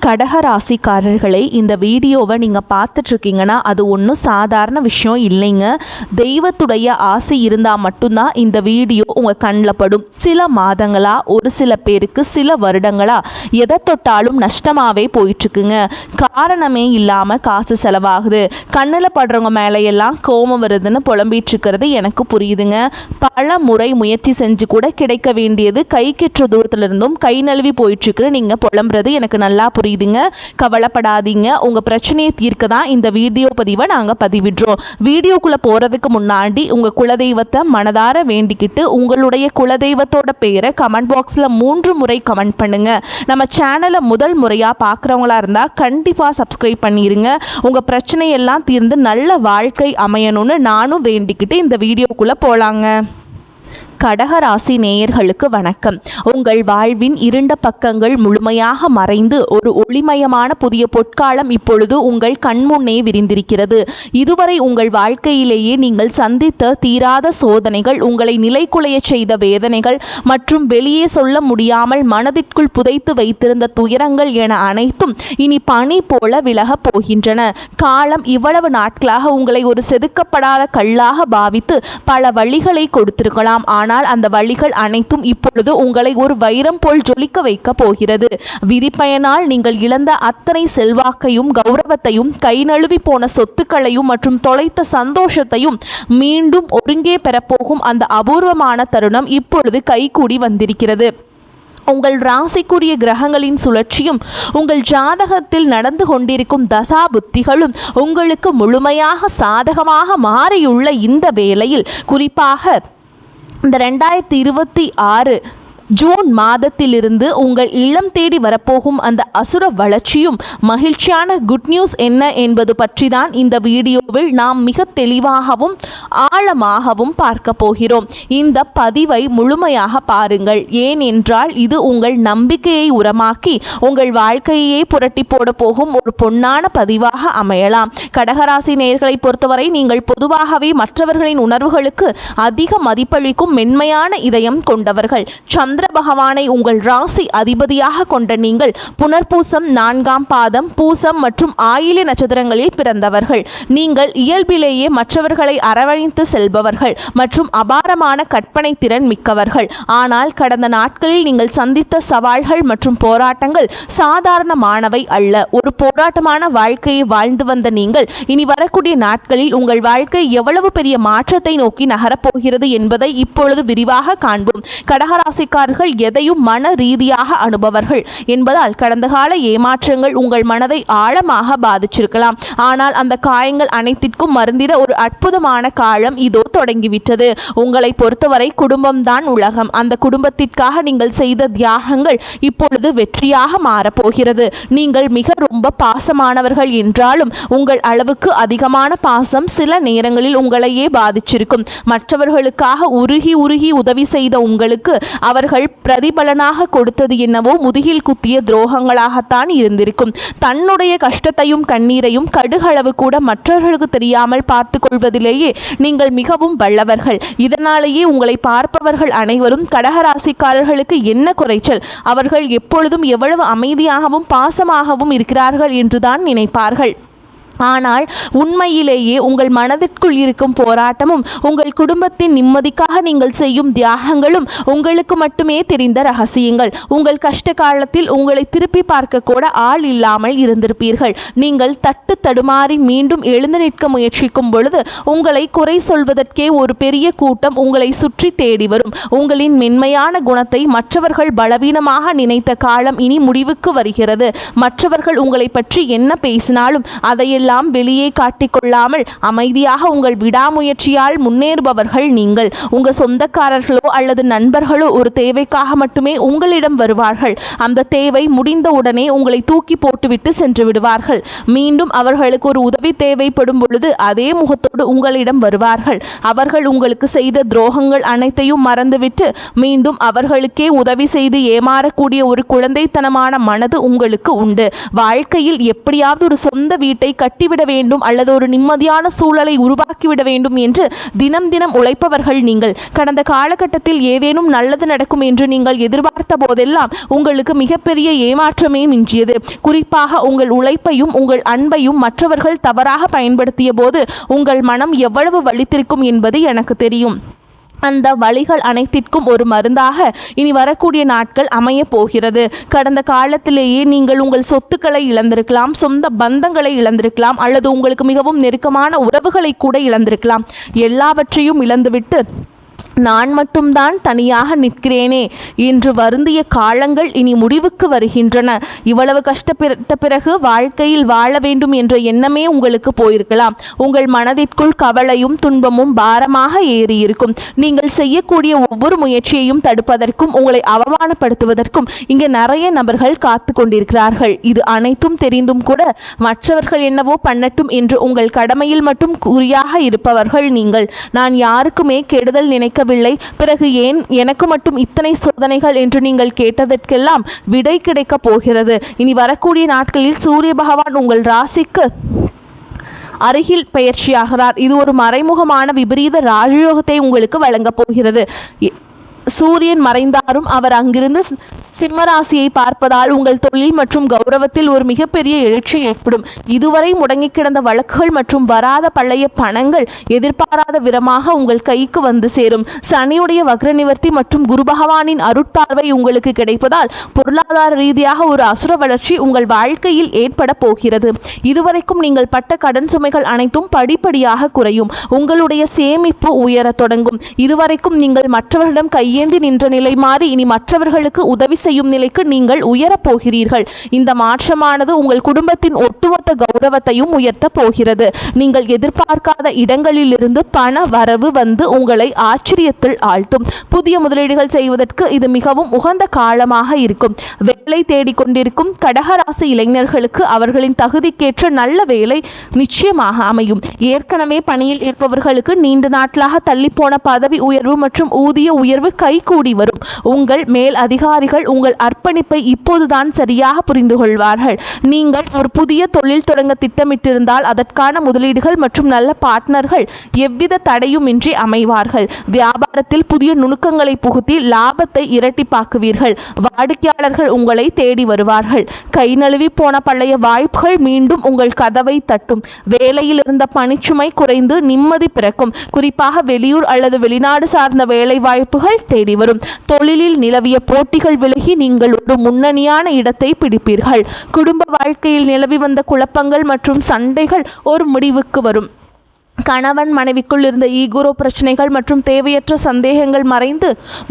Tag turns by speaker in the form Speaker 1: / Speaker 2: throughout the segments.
Speaker 1: கடகராசிக்காரர்களை, இந்த வீடியோவை நீங்கள் பார்த்துட்ருக்கீங்கன்னா அது ஒன்றும் சாதாரண விஷயம் இல்லைங்க. தெய்வத்துடைய ஆசை இருந்தால் மட்டும்தான் இந்த வீடியோ உங்கள் கண்ணில் படும். சில மாதங்களா, ஒரு சில பேருக்கு சில வருடங்களா எதை தொட்டாலும் நஷ்டமாகவே போயிட்டுருக்குங்க. காரணமே இல்லாமல் காசு செலவாகுது, கண்ணில் படுறவங்க மேலையெல்லாம் கோபம் வருதுன்னு புலம்பிகிட்ருக்கிறது எனக்கு புரியுதுங்க. பல முறை முயற்சி செஞ்சு கூட கிடைக்க வேண்டியது கைக்கெற்ற தூரத்துலேருந்தும் கை நழுவி போயிட்டுருக்கு. நீங்கள் புலம்புறது எனக்கு நல்லா புரியுதுங்க. கவலைப்படாதீங்க, உங்கள் பிரச்சனையை தீர்க்க தான் இந்த வீடியோ பதிவை நாங்கள் பதிவிடுறோம். வீடியோக்குள்ளே போகிறதுக்கு முன்னாடி உங்கள் குலதெய்வத்தை மனதார வேண்டிக்கிட்டு உங்களுடைய குலதெய்வத்தோட பேரை கமெண்ட் பாக்ஸில் 3 முறை கமெண்ட் பண்ணுங்கள். நம்ம சேனலை முதல் முறையாக பார்க்குறவங்களா இருந்தால் கண்டிப்பாக சப்ஸ்கிரைப் பண்ணிடுங்க. உங்கள் பிரச்சனையெல்லாம் தீர்ந்து நல்ல வாழ்க்கை அமையணும்னு நானும் வேண்டிக்கிட்டு இந்த வீடியோக்குள்ளே போகலாங்க. கடகராசி நேயர்களுக்கு வணக்கம். உங்கள் வாழ்வின் இருண்ட பக்கங்கள் முழுமையாக மறைந்து ஒரு ஒளிமயமான புதிய பொற்காலம் இப்பொழுது உங்கள் கண்முன்னே விரிந்திருக்கிறது. இதுவரை உங்கள் வாழ்க்கையிலேயே நீங்கள் சந்தித்த தீராத சோதனைகள், உங்களை நிலைகுலைய செய்த வேதனைகள் மற்றும் வெளியே சொல்ல முடியாமல் மனதிற்குள் புதைத்து வைத்திருந்த துயரங்கள் என அனைத்தும் இனி பனி போல விலகப் போகின்றன. காலம் இவ்வளவு நாட்களாக உங்களை ஒரு செதுக்கப்படாத கல்லாக பாவித்து பல வழிகளை கொடுத்திருக்கலாம். ஆனால் அந்த வழிகள் அனைத்தும் இப்பொழுது உங்களை ஒரு வைரம் போல் ஜொலிக்க வைக்க போகிறது. விதிப்பயனால் நீங்கள் இழந்த அத்தனை செல்வாக்கையும் கௌரவத்தையும், கை நழுவி போன சொத்துக்களையும் மற்றும் தொலைத்த சந்தோஷத்தையும் மீண்டும் ஒருங்கே பெறப்போகும் அந்த அபூர்வமான தருணம் இப்பொழுது கைகூடி வந்திருக்கிறது. உங்கள் ராசிக்குரிய கிரகங்களின் சுழற்சியும் உங்கள் ஜாதகத்தில் நடந்து கொண்டிருக்கும் தசா புத்திகளும் உங்களுக்கு முழுமையாக சாதகமாக மாறியுள்ள இந்த வேளையில், குறிப்பாக இந்த 2026 ஜூன் மாதத்திலிருந்து உங்கள் இல்லம் தேடி வரப்போகும் அந்த அசுர வளர்ச்சியும் மகிழ்ச்சியான குட் நியூஸ் என்ன என்பது பற்றி தான் இந்த வீடியோவில் நாம் மிக தெளிவாகவும் ஆழமாகவும் பார்க்க போகிறோம். இந்த பதிவை முழுமையாக பாருங்கள். ஏனென்றால் இது உங்கள் நம்பிக்கையை உரமாக்கி உங்கள் வாழ்க்கையே புரட்டி போட போகும் ஒரு பொன்னான பதிவாக அமையலாம். கடகராசி நேயர்களை பொறுத்தவரை நீங்கள் பொதுவாகவே மற்றவர்களின் உணர்வுகளுக்கு அதிக மதிப்பளிக்கும் மென்மையான இதயம் கொண்டவர்கள். சந்திர பகவானை உங்கள் ராசி அதிபதியாக கொண்ட நீங்கள் புனர்பூசம் 4ஆம் பாதம், பூசம் மற்றும் ஆயில்ய நட்சத்திரங்களில் பிறந்தவர்கள். நீங்கள் இயல்பிலேயே மற்றவர்களை அரவணைத்து செல்பவர்கள் மற்றும் அபாரமான கற்பனை திறன் மிக்கவர்கள். ஆனால் கடந்த நாட்களில் நீங்கள் சந்தித்த சவால்கள் மற்றும் போராட்டங்கள் சாதாரணமானவை அல்ல. ஒரு போராட்டமான வாழ்க்கையை வாழ்ந்து வந்த நீங்கள் இனி வரக்கூடிய நாட்களில் உங்கள் வாழ்க்கை எவ்வளவு பெரிய மாற்றத்தை நோக்கி நகரப்போகிறது என்பதை இப்பொழுது விரிவாக காண்போம். கடகராசிக்காரர்கள் எதையும் மன ரீதியாக அனுபவர்கள் என்பதால் கடந்த கால ஏமாற்றங்கள் உங்கள் மனதை ஆழமாக பாதிச்சிருக்கலாம். ஆனால் அந்த காயங்கள் அனைத்திற்கும் மருந்திட ஒரு அற்புதமான காலம் இதோ தொடங்கிவிட்டது. உங்களை பொறுத்தவரை குடும்பம்தான் உலகம். அந்த குடும்பத்திற்காக நீங்கள் செய்த தியாகங்கள் இப்பொழுது வெற்றியாக மாறப்போகிறது. நீங்கள் மிக ரொம்ப பாசமானவர்கள் என்றாலும் உங்கள் அளவுக்கு அதிகமான பாசம் சில நேரங்களில் உங்களையே பாதிச்சிருக்கும். மற்றவர்களுக்காக உருகி உருகி உதவி செய்த உங்களுக்கு அவர்கள் பிரதிபலனாக கொடுத்தது என்னவோ முதுகில் குத்திய துரோகங்களாகத்தான் இருந்திருக்கும். தன்னுடைய கஷ்டத்தையும் கண்ணீரையும் கடுகளவு கூட மற்றவர்களுக்கு தெரியாமல் பார்த்து கொள்வதிலேயே நீங்கள் மிகவும் வல்லவர்கள். இதனாலேயே உங்களை பார்ப்பவர்கள் அனைவரும் கடகராசிக்காரர்களுக்கு என்ன குறைச்சல், அவர்கள் எப்பொழுதும் எவ்வளவு அமைதியாகவும் பாசமாகவும் இருக்கிறார்கள் என்றுதான் நினைப்பார்கள். ஆனால் உண்மையிலேயே உங்கள் மனதிற்குள் இருக்கும் போராட்டமும் உங்கள் குடும்பத்தின் நிம்மதிக்காக நீங்கள் செய்யும் தியாகங்களும் உங்களுக்கு மட்டுமே தெரிந்த ரகசியங்கள். உங்கள் கஷ்ட காலத்தில் உங்களை திருப்பி பார்க்க கூட ஆள் இல்லாமல் இருந்திருப்பீர்கள். நீங்கள் தட்டு தடுமாறி மீண்டும் எழுந்து நிற்க முயற்சிக்கும் பொழுது உங்களை குறை சொல்வதற்கே ஒரு பெரிய கூட்டம் உங்களை சுற்றி தேடி வரும். உங்களின் மென்மையான குணத்தை மற்றவர்கள் பலவீனமாக நினைத்த காலம் இனி முடிவுக்கு வருகிறது. மற்றவர்கள் உங்களை பற்றி என்ன பேசினாலும் அதையெல்லாம் வெளியே காட்டிக்கொள்ளாமல் அமைதியாக உங்கள் விடாமுயற்சியால் முன்னேறுபவர்கள் நீங்கள். உங்கள் சொந்தக்காரர்களோ அல்லது நண்பர்களோ ஒரு தேவைக்காக மட்டுமே உங்களிடம் வருவார்கள். அந்த தேவை முடிந்தவுடனே உங்களை தூக்கி போட்டுவிட்டு சென்று விடுவார்கள். மீண்டும் அவர்களுக்கு ஒரு உதவி தேவைப்படும் பொழுது அதே முகத்தோடு உங்களிடம் வருவார்கள். அவர்கள் உங்களுக்கு செய்த துரோகங்கள் அனைத்தையும் மறந்துவிட்டு மீண்டும் அவர்களுக்கே உதவி செய்து ஏமாறக்கூடிய ஒரு குழந்தைத்தனமான மனது உங்களுக்கு உண்டு. வாழ்க்கையில் எப்படியாவது ஒரு சொந்த வீட்டை கட்டி கட்டிவிட வேண்டும் அல்லது ஒரு நிம்மதியான சூழலை உருவாக்கிவிட வேண்டும் என்று தினம் தினம் உழைப்பவர்கள் நீங்கள். கடந்த காலகட்டத்தில் ஏதேனும் நல்லது நடக்கும் என்று நீங்கள் எதிர்பார்த்த போதெல்லாம் உங்களுக்கு மிகப்பெரிய ஏமாற்றமே மிஞ்சியது. குறிப்பாக உங்கள் உழைப்பையும் உங்கள் அன்பையும் மற்றவர்கள் தவறாக பயன்படுத்திய போது உங்கள் மனம் எவ்வளவு வலித்திருக்கும் என்பது எனக்கு தெரியும். அந்த வழிகள் அனைத்திற்கும் ஒரு மருந்தாக இனி வரக்கூடிய நாட்கள் அமைய போகிறது. கடந்த காலத்திலேயே நீங்கள் உங்கள் சொத்துக்களை இழந்திருக்கலாம், சொந்த பந்தங்களை இழந்திருக்கலாம், அல்லது உங்களுக்கு மிகவும் நெருக்கமான உறவுகளை கூட இழந்திருக்கலாம். எல்லாவற்றையும் இழந்துவிட்டு நான் மட்டும்தான் தனியாக நிற்கிறேனே என்று வருந்திய காலங்கள் இனி முடிவுக்கு வருகின்றன. இவ்வளவு கஷ்டப்பட்ட பிறகு வாழ்க்கையில் வாழ வேண்டும் என்ற எண்ணமே உங்களுக்கு போயிருக்கலாம். உங்கள் மனதிற்குள் கவலையும் துன்பமும் பாரமாக ஏறியிருக்கும். நீங்கள் செய்யக்கூடிய ஒவ்வொரு முயற்சியையும் தடுப்பதற்கும் உங்களை அவமானப்படுத்துவதற்கும் இங்கே நிறைய நபர்கள் காத்து கொண்டிருக்கிறார்கள். இது அனைத்தும் தெரிந்தும் கூட மற்றவர்கள் என்னவோ பண்ணட்டும் என்று உங்கள் கடமையில் மட்டும் குறியாக இருப்பவர்கள் நீங்கள். நான் யாருக்குமே கெடுதல் நினைக்க பிறகு ஏன் எனக்கு மட்டும் இத்தனை சோதனைகள் என்று நீங்கள் கேட்டதற்கெல்லாம் விடை கிடைக்கப் போகிறது. இனி வரக்கூடிய நாட்களில் சூரிய பகவான் உங்கள் ராசிக்கு அருகில் பயிற்சியாகிறார். இது ஒரு மறைமுகமான விபரீத ராஜயோகத்தை உங்களுக்கு வழங்கப் போகிறது. சூரியன் மறைந்தாரும் அவர் அங்கிருந்து சிம்மராசியை பார்ப்பதால் உங்கள் தொழில் மற்றும் கௌரவத்தில் ஒரு மிகப்பெரிய எழுச்சி ஏற்படும். இதுவரை முடங்கி கிடந்த வழக்குகள் மற்றும் வராத பழைய பணங்கள் எதிர்பாராத விதமாக உங்கள் கைக்கு வந்து சேரும். சனியுடைய வக்ர நிவர்த்தி மற்றும் குரு பகவானின் அருட்பார்வை உங்களுக்கு கிடைப்பதால் பொருளாதார ரீதியாக ஒரு அசுர வளர்ச்சி உங்கள் வாழ்க்கையில் ஏற்பட போகிறது. இதுவரைக்கும் நீங்கள் பட்ட கடன் சுமைகள் அனைத்தும் படிப்படியாக குறையும். உங்களுடைய சேமிப்பு உயரத் தொடங்கும். இதுவரைக்கும் நீங்கள் மற்றவர்களிடம் கையேந்தி நின்ற நிலை மாறி இனி மற்றவர்களுக்கு உதவி செய்யும் நிலைக்கு நீங்கள் உயரப் போகிறீர்கள். இந்த மாற்றமானது உங்கள் குடும்பத்தின் ஒட்டுமொத்த கௌரவத்தையும் உயர்த்த போகிறது. நீங்கள் எதிர்பார்க்காத இடங்களிலிருந்து பண வரவு வந்து உங்களை ஆச்சரியத்தில் ஆழ்த்தும். புதிய முதலீடுகள் செய்வதற்கு இது மிகவும் உகந்த காலமாக இருக்கும். வேலை தேடிக்கொண்டிருக்கும் கடகராசி இளைஞர்களுக்கு அவர்களின் தகுதிக்கேற்ற நல்ல வேலை நிச்சயமாக அமையும். ஏற்கனவே பணியில் இருப்பவர்களுக்கு நீண்ட நாட்களாக தள்ளிப்போன பதவி உயர்வு மற்றும் ஊதிய உயர்வு கைகூடி வரும். உங்கள் மேல் அதிகாரிகள் உங்கள் அர்ப்பணிப்பை இப்போதுதான் சரியாக புரிந்து கொள்வார்கள். நீங்கள் ஒரு புதிய தொழில் தொடங்க திட்டமிட்டிருந்தால் அதற்கான முதலீடுகள் மற்றும் நல்ல பார்ட்னர்கள் எவ்வித தடையுமின்றி அமைவார்கள். வியாபாரத்தில் புதிய நுணுக்கங்களை புகுத்தி லாபத்தை இரட்டிப்பாக்குவீர்கள். வாடிக்கையாளர்கள் உங்களை தேடி வருவார்கள். கை நழுவி போன பழைய வாய்ப்புகள் மீண்டும் உங்கள் கதவை தட்டும். வேலையில் இருந்த பணிச்சுமை குறைந்து நிம்மதி பிறக்கும். குறிப்பாக வெளியூர் அல்லது வெளிநாடு சார்ந்த வேலை வாய்ப்புகள் தேடி வரும். தொழிலில் நிலவிய போட்டிகள் விலகி நீங்கள் ஒரு முன்னணியான இடத்தை பிடிப்பீர்கள். குடும்ப வாழ்க்கையில் நிலவி வந்த குழப்பங்கள் மற்றும் சண்டைகள் ஒரு முடிவுக்கு வரும். கணவன் மனைவிக்குள் இருந்த ஈகோ பிரச்சனைகள் மற்றும் தேவையற்ற சந்தேகங்கள் மறைந்து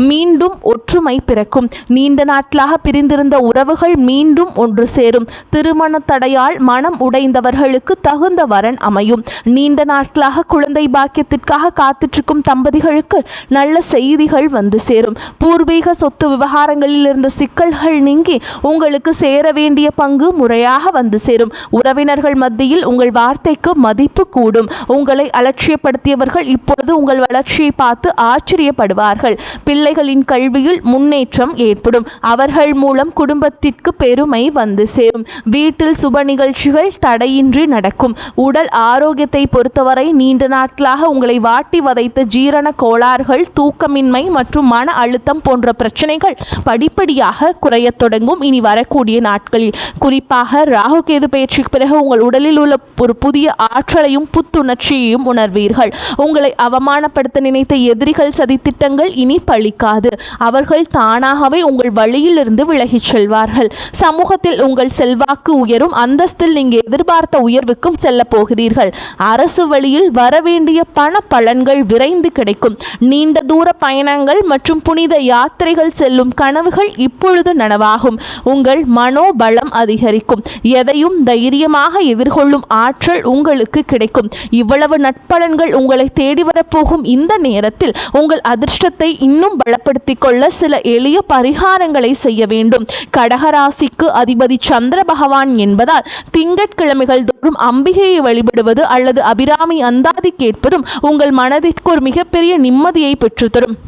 Speaker 1: மீண்டும் ஒற்றுமை பிறக்கும். நீண்ட நாட்களாக பிரிந்திருந்த உறவுகள் மீண்டும் ஒன்று சேரும். திருமண தடையால் மனம் உடைந்தவர்களுக்கு தகுந்த வரன் அமையும். நீண்ட நாட்களாக குழந்தை பாக்கியத்திற்காக காத்திருக்கும் தம்பதிகளுக்கு நல்ல செய்திகள் வந்து சேரும். பூர்வீக சொத்து விவகாரங்களில் இருந்த சிக்கல்கள் நீங்கி உங்களுக்கு சேர வேண்டிய பங்கு முறையாக வந்து சேரும். உறவினர்கள் மத்தியில் உங்கள் வார்த்தைக்கு மதிப்பு கூடும். உங்களை அலட்சியப்படுத்தியவர்கள் இப்பொழுது உங்கள் வளர்ச்சியை பார்த்து ஆச்சரியப்படுவார்கள். பிள்ளைகளின் கல்வியில் முன்னேற்றம் ஏற்படும். அவர்கள் மூலம் குடும்பத்திற்கு பெருமை வந்து சேரும். வீட்டில் சுப நிகழ்ச்சிகள் தடையின்றி நடக்கும். உடல் ஆரோக்கியத்தை பொறுத்தவரை நீண்ட நாட்களாக உங்களை வாட்டி வதைத்த ஜீரண கோளாறுகள், தூக்கமின்மை மற்றும் மன அழுத்தம் போன்ற பிரச்சனைகள் படிப்படியாக குறையத் தொடங்கும். இனி வரக்கூடிய நாட்களில் குறிப்பாக ராகு கேது பயிற்சிக்கு பிறகு உங்கள் உடலில் உள்ள ஒரு புதிய ஆற்றலையும் புத்துணர்ச்சியையும் உணர்வீர்கள். உங்களை அவமானப்படுத்த நினைத்த எதிரிகள் சதித்திட்டங்கள் இனி பலிக்காது. அவர்கள் தானாகவே உங்கள் வழியிலிருந்து விலகிச் செல்வார்கள். சமூகத்தில் உங்கள் செல்வாக்கு உயரும். அந்தஸ்தில் நீங்கள் எதிர்பார்த்த உயர்வுக்கும் செல்ல போகிறீர்கள். அரசு வழியில் வரவேண்டிய பண பலன்கள் விரைந்து கிடைக்கும். நீண்ட தூர பயணங்கள் மற்றும் புனித யாத்திரைகள் செல்லும் கனவுகள் இப்பொழுது நனவாகும். உங்கள் மனோபலம் அதிகரிக்கும். எதையும் தைரியமாக எதிர்கொள்ளும் ஆற்றல் உங்களுக்கு கிடைக்கும். இவ்வளவு நட்பலன்கள் உங்களை தேடி வரப்போகும் இந்த நேரத்தில் உங்கள் அதிர்ஷ்டத்தை இன்னும் பலப்படுத்திக் கொள்ள சில எளிய பரிகாரங்களை செய்ய வேண்டும். கடகராசிக்கு அதிபதி சந்திர பகவான் என்பதால் திங்கட்கிழமைகள் தோறும் அம்பிகையை வழிபடுவது அல்லது அபிராமி அந்தாதி கேட்பதும் உங்கள் மனதிற்கு ஒரு மிகப்பெரிய நிம்மதியை பெற்றுத்தரும்.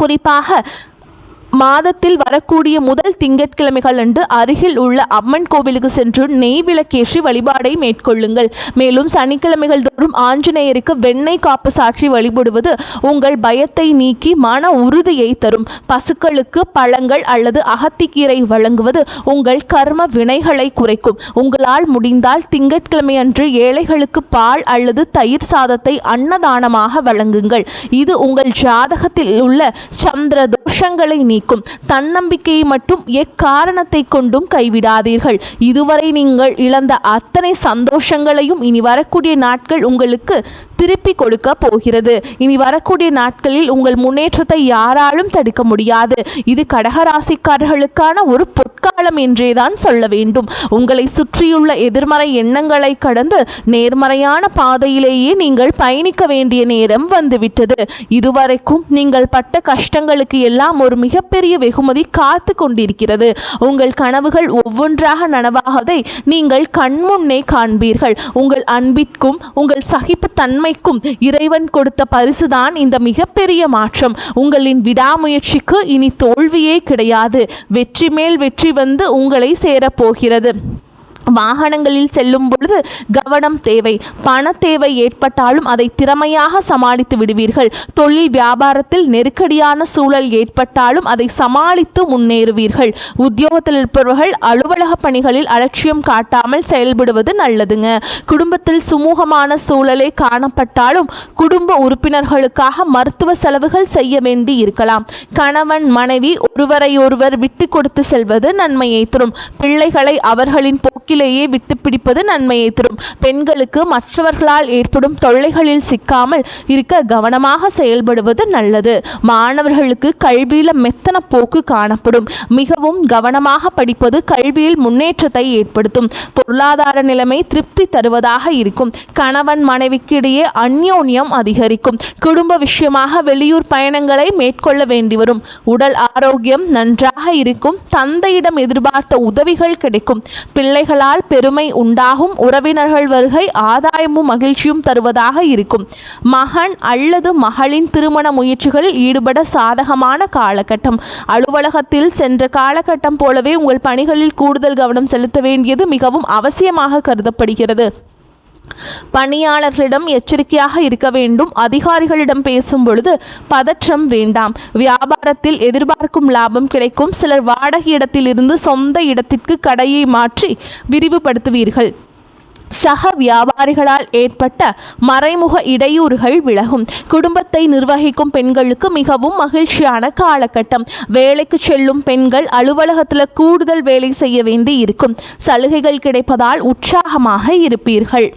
Speaker 1: குறிப்பாக மாதத்தில் வரக்கூடிய முதல் திங்கட்கிழமைகள் அன்று அருகில் உள்ள அம்மன் கோவிலுக்கு சென்று நெய் விளக்கேற்றி வழிபாடை மேற்கொள்ளுங்கள். மேலும் சனிக்கிழமைகள் தோறும் ஆஞ்சநேயருக்கு வெண்ணெய் காப்பு சாற்றி வழிபடுவது உங்கள் பயத்தை நீக்கி மன உறுதியை தரும். பசுக்களுக்கு பழங்கள் அல்லது அகத்திக்கீரை வழங்குவது உங்கள் கர்ம வினைகளை குறைக்கும். உங்களால் முடிந்தால் திங்கட்கிழமை அன்று ஏழைகளுக்கு பால் அல்லது தயிர் சாதத்தை அன்னதானமாக வழங்குங்கள். இது உங்கள் ஜாதகத்தில் உள்ள சந்திர தோஷங்களை நீக்கும். தன்னம்பிக்கையை மட்டும் எக்காரணத்தை கொண்டும் கைவிடாதீர்கள். இதுவரை நீங்கள் இழந்த அத்தனை சந்தோஷங்களையும் இனி வரக்கூடிய நாட்கள் உங்களுக்கு திருப்பி கொடுக்க போகிறது. இனி வரக்கூடிய நாட்களில் உங்கள் முன்னேற்றத்தை யாராலும் தடுக்க முடியாது. இது கடகராசிக்காரர்களுக்கான ஒரு பொற்காலம் என்றேதான் சொல்ல வேண்டும். உங்களை சுற்றியுள்ள எதிர்மறை எண்ணங்களை கடந்து நேர்மறையான பாதையிலேயே நீங்கள் பயணிக்க வேண்டிய நேரம் வந்துவிட்டது. இதுவரைக்கும் நீங்கள் பட்ட கஷ்டங்களுக்கு எல்லாம் ஒரு மிகப்பெரிய வெகுமதி காத்து கொண்டிருக்கிறது. உங்கள் கனவுகள் ஒவ்வொன்றாக நனவாகதை நீங்கள் கண்முன்னே காண்பீர்கள். உங்கள் அன்பிற்கும் உங்கள் சகிப்பு தன்மை இறைவன் கொடுத்த பரிசுதான் இந்த மிகப்பெரிய மாற்றம். உங்களின் விடாமுயற்சிக்கு இனி தோல்வியே கிடையாது. வெற்றி மேல் வெற்றி வந்து உங்களை சேரப்போகிறது. வாகனங்களில் செல்லும் பொழுது கவனம் தேவை. பண தேவை ஏற்பட்டாலும் அதை திறமையாக சமாளித்து விடுவீர்கள். தொழில் வியாபாரத்தில் நெருக்கடியான சூழல் ஏற்பட்டாலும் அதை சமாளித்து முன்னேறுவீர்கள். உத்தியோகத்தில் இருப்பவர்கள் அலுவலக பணிகளில் அலட்சியம் காட்டாமல் செயல்படுவது நல்லதுங்க. குடும்பத்தில் சுமூகமான சூழலே காணப்பட்டாலும் குடும்ப உறுப்பினர்களுக்காக மருத்துவ செலவுகள் செய்ய வேண்டி இருக்கலாம். கணவன் மனைவி ஒருவரையொருவர் விட்டு கொடுத்து செல்வது நன்மையை தரும். பிள்ளைகளை அவர்களின் போக்கில் விட்டு பிடிப்பது நன்மையை தரும். பெண்களுக்கு மற்றவர்களால் ஏற்படும் தொல்லைகளில் சிக்காமல் இருக்க கவனமாக செயல்படுவது நல்லது. மாணவர்களுக்கு கல்வியில் மெத்தன போக்கு காணப்படும். மிகவும் கவனமாக படிப்பது கல்வியில் முன்னேற்றத்தை ஏற்படுத்தும். பொருளாதார நிலைமை திருப்தி தருவதாக இருக்கும். கணவன் மனைவிக்கு இடையே அந்யோன்யம் அதிகரிக்கும். குடும்ப விஷயமாக வெளியூர் பயணங்களை மேற்கொள்ள வேண்டி வரும். உடல் ஆரோக்கியம் நன்றாக இருக்கும். தந்தையிடம் எதிர்பார்த்த உதவிகள் கிடைக்கும். பிள்ளைகள் பெருமை உண்டாகும். உறவினர்கள் வருகை ஆதாயமும் மகிழ்ச்சியும் தருவதாக இருக்கும். மகன் அல்லது மகளின் திருமண முயற்சிகளில் ஈடுபட சாதகமான காலகட்டம். அலுவலகத்தில் சென்ற காலகட்டம் போலவே உங்கள் பணிகளில் கூடுதல் கவனம் செலுத்த வேண்டியது மிகவும் அவசியமாக கருதப்படுகிறது. பணியாளர்களிடம் எச்சரிக்கையாக இருக்க வேண்டும். அதிகாரிகளிடம் பேசும் பொழுது பதற்றம் வேண்டாம். வியாபாரத்தில் எதிர்பார்க்கும் லாபம் கிடைக்கும். சிலர் வாடகை இடத்தில் இருந்து சொந்த இடத்திற்கு கடையை மாற்றி விரிவுபடுத்துவீர்கள். சக வியாபாரிகளால் ஏற்பட்ட மறைமுக இடையூறுகள் விலகும். குடும்பத்தை நிர்வகிக்கும் பெண்களுக்கு மிகவும் மகிழ்ச்சியான காலகட்டம். வேலைக்கு செல்லும் பெண்கள் அலுவலகத்தில் கூடுதல் வேலை செய்ய வேண்டி இருக்கும். சலுகைகள் கிடைப்பதால் உற்சாகமாக இருப்பீர்கள்.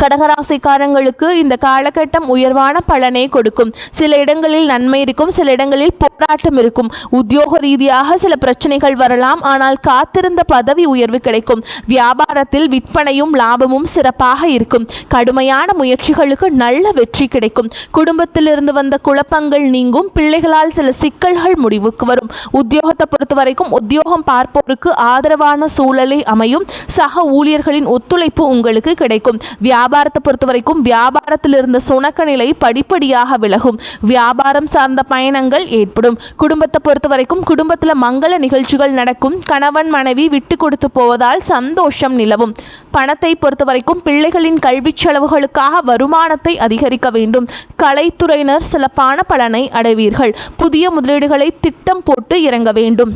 Speaker 1: கடகராசிக்காரங்களுக்கு இந்த காலகட்டம் உயர்வான பலனை கொடுக்கும். சில இடங்களில் நன்மை இருக்கும், சில இடங்களில் போராட்டம் இருக்கும். உத்தியோக ரீதியாக சில பிரச்சனைகள் வரலாம், ஆனால் காத்திருந்த பதவி உயர்வு கிடைக்கும். வியாபாரத்தில் விற்பனையும் லாபமும் சிறப்பாக இருக்கும். கடுமையான முயற்சிகளுக்கு நல்ல வெற்றி கிடைக்கும். குடும்பத்திலிருந்து வந்த குழப்பங்கள் நீங்கும். பிள்ளைகளால் சில சிக்கல்கள் முடிவுக்கு வரும். உத்தியோகத்தை பொறுத்த வரைக்கும் உத்தியோகம் பார்ப்போருக்கு ஆதரவான சூழலை அமையும். சக ஊழியர்களின் ஒத்துழைப்பு உங்களுக்கு கிடைக்கும். வியாபாரத்தை பொறுத்த வரைக்கும் வியாபாரத்தில் இருந்த சுணக்க நிலை படிப்படியாக விலகும். வியாபாரம் சார்ந்த பயணங்கள் ஏற்படும். குடும்பத்தை பொறுத்த வரைக்கும் குடும்பத்தில் மங்கள நிகழ்ச்சிகள் நடக்கும். கணவன் மனைவி விட்டு கொடுத்து போவதால் சந்தோஷம் நிலவும். பணத்தை பொறுத்த வரைக்கும் பிள்ளைகளின் கல்வி செலவுகளுக்காக வருமானத்தை அதிகரிக்க வேண்டும். கலைத்துறையினர் சிறப்பான பலனை அடைவீர்கள். புதிய முதலீடுகளை திட்டம் போட்டு இறங்க வேண்டும்.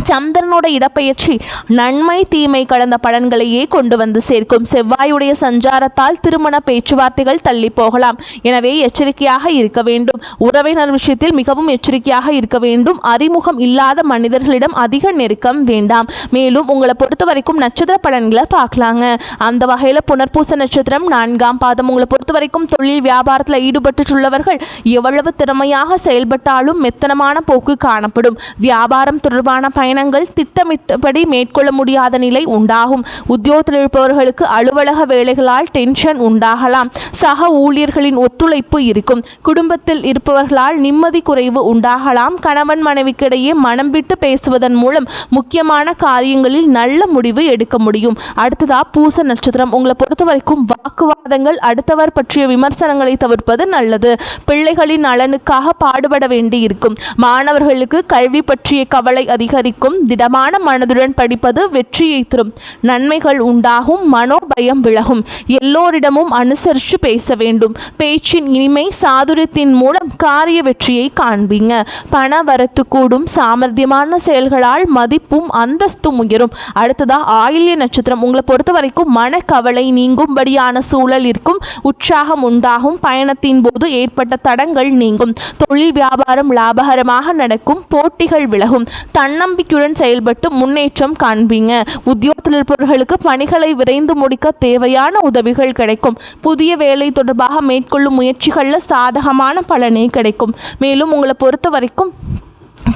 Speaker 1: சந்திரனோட இடப்பெயர்ச்சி நன்மை தீமை கலந்த பலன்களையே கொண்டு வந்து சேர்க்கும். செவ்வாயுடைய சஞ்சாரத்தால் திருமண பேச்சுவார்த்தைகள் தள்ளி போகலாம். எனவே எச்சரிக்கையாக இருக்க வேண்டும். உறவினர் விஷயத்தில் மிகவும் எச்சரிக்கையாக இருக்க வேண்டும். அறிமுகம் இல்லாத மனிதர்களிடம் அதிக நெருக்கம் வேண்டாம். மேலும் உங்களை பொறுத்த வரைக்கும் நட்சத்திர பலன்களை பார்க்கலாங்க. அந்த வகையில் புனர்பூச நட்சத்திரம் 4ஆம் பாதம். உங்களை பொறுத்த வரைக்கும் தொழில் வியாபாரத்தில் ஈடுபட்டுள்ளவர்கள் எவ்வளவு திறமையாக செயல்பட்டாலும் மெத்தனமான போக்கு காணப்படும். வியாபாரம் தொடர்பான பயணங்கள் திட்டமிட்டபடி மேற்கொள்ள முடியாத நிலை உண்டாகும். உத்தியோகத்தில் இருப்பவர்களுக்கு அலுவலக வேலைகளால் டென்ஷன் உண்டாகலாம். சக ஊழியர்களின் ஒத்துழைப்பு இருக்கும். குடும்பத்தில் இருப்பவர்களால் நிம்மதி குறைவு உண்டாகலாம். கணவன் மனைவிக்கிடையே மனம் விட்டு பேசுவதன் மூலம் முக்கியமான காரியங்களில் நல்ல முடிவு எடுக்க முடியும். அடுத்ததா பூச நட்சத்திரம். உங்களை பொறுத்த வரைக்கும் வாக்குவாதங்கள், அடுத்தவர் பற்றிய விமர்சனங்களை தவிர்ப்பது நல்லது. பிள்ளைகளின் நலனுக்காக பாடுபட வேண்டி இருக்கும். மாணவர்களுக்கு கல்வி பற்றிய கவலை அதிகரிக்கும். திடமான மனதுடன் படிப்பது வெற்றியை தரும். நன்மைகள் உண்டாகும். மனோபயம் விலகும். எல்லோரிடமும் அனுசரித்து பேச வேண்டும். பேச்சின் இனிமை சாதுரியத்தின் மூலம் காரிய வெற்றியை காண்பீங்க. பண வரத்து கூடும். சாமர்த்தியமான செயல்களால் மதிப்பும் அந்தஸ்தும் உயரும். அடுத்ததா ஆயில்ய நட்சத்திரம். உங்களை பொறுத்த வரைக்கும் மனக்கவலை நீங்கும்படியான சூழல் இருக்கும். உற்சாகம் உண்டாகும். பயணத்தின் போது ஏற்பட்ட தடங்கள் நீங்கும். தொழில் வியாபாரம் லாபகரமாக நடக்கும். போட்டிகள் விலகும். தன்னம்பிக்கையுடன் செயல்பட்டு முன்னேற்றம் காண்பீங்க. உத்தியோகத்தில் இருப்பவர்களுக்கு பணிகளை விரைந்து முடிக்க தேவையான உதவிகள் கிடைக்கும். புதிய வேலை தொடர்பாக மேற்கொள்ளும் முயற்சிகளில் சாதகமான பலனே கிடைக்கும். மேலும் உங்களை பொறுத்த வரைக்கும்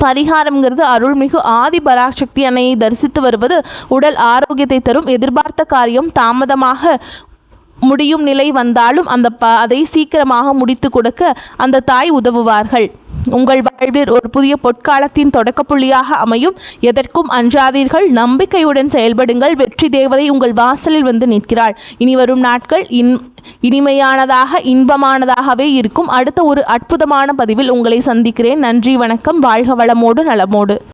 Speaker 1: பரிகாரம்ங்கிறது அருள்மிகு ஆதி பராசக்தி அன்னையை தரிசித்து வருவது உடல் ஆரோக்கியத்தை தரும். எதிர்பார்த்த காரியம் தாமதமாக முடியும் நிலை வந்தாலும் அதை சீக்கிரமாக முடித்து கொடுக்க அந்த தாய் உதவுவார்கள். உங்கள் வாழ்வில் ஒரு புதிய பொற்காலத்தின் தொடக்க புள்ளியாக அமையும். எதற்கும் அஞ்சாதீர்கள். நம்பிக்கையுடன் செயல்படுங்கள். வெற்றி தேவதை உங்கள் வாசலில் வந்து நிற்கிறாள். இனி வரும் நாட்கள் இனிமையானதாக இன்பமானதாகவே இருக்கும். அடுத்த ஒரு அற்புதமான பதிவில் உங்களை சந்திக்கிறேன். நன்றி, வணக்கம். வாழ்க வளமோடு நலமோடு.